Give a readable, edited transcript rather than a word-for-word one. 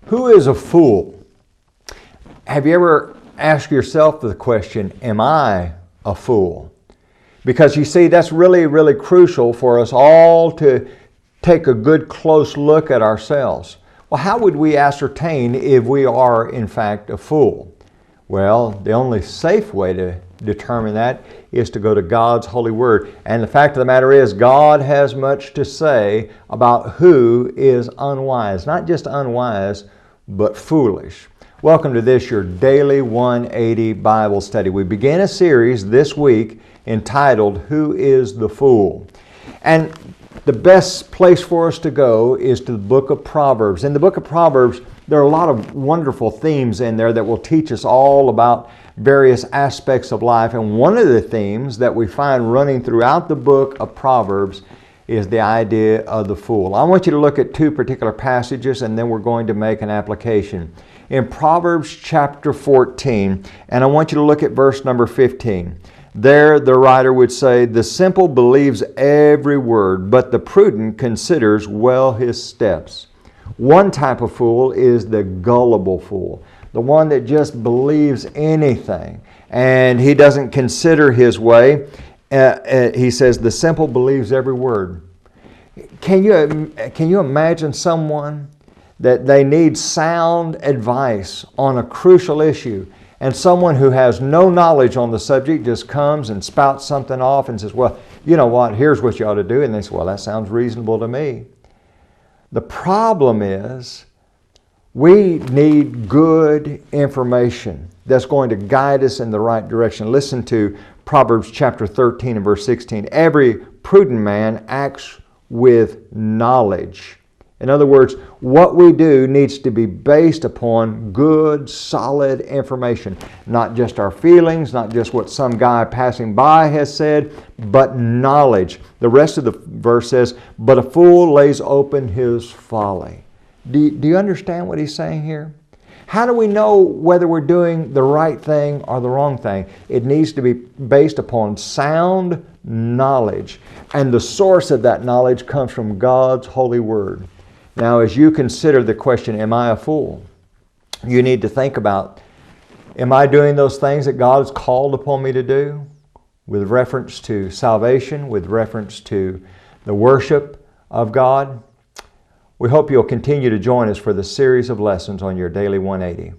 Who is a fool? Have you ever asked yourself the question, am I a fool? Because you see, that's really, really crucial for us all to take a good close look at ourselves. Well, how would we ascertain if we are in fact a fool? Well, the only safe way to determine that is to go to God's holy word. And the fact of the matter is, God has much to say about who is unwise. Not just unwise, but foolish. Welcome to this, your daily 180 Bible study. We begin a series this week entitled, Who is the Fool? And the best place for us to go is to the book of Proverbs. In the book of Proverbs, there are a lot of wonderful themes in there that will teach us all about various aspects of life. And one of the themes that we find running throughout the book of Proverbs is the idea of the fool. I want you to look at two particular passages and then we're going to make an application. In Proverbs chapter 14, and I want you to look at verse number 15. There the writer would say, "The simple believes every word, but the prudent considers well his steps." One type of fool is the gullible fool, the one that just believes anything and he doesn't consider his way. He says, the simple believes every word. Can you imagine someone that they need sound advice on a crucial issue, and someone who has no knowledge on the subject just comes and spouts something off and says, well, you know what, here's what you ought to do. And they say, well, that sounds reasonable to me. The problem is we need good information that's going to guide us in the right direction. Listen to Proverbs chapter 13 and verse 16. Every prudent man acts with knowledge. In other words, what we do needs to be based upon good, solid information. Not just our feelings, not just what some guy passing by has said, but knowledge. The rest of the verse says, but a fool lays open his folly. Do you understand what he's saying here? How do we know whether we're doing the right thing or the wrong thing? It needs to be based upon sound knowledge. And the source of that knowledge comes from God's holy word. Now, as you consider the question, am I a fool? You need to think about, am I doing those things that God has called upon me to do? With reference to salvation, with reference to the worship of God. We hope you'll continue to join us for the series of lessons on Your Daily 180.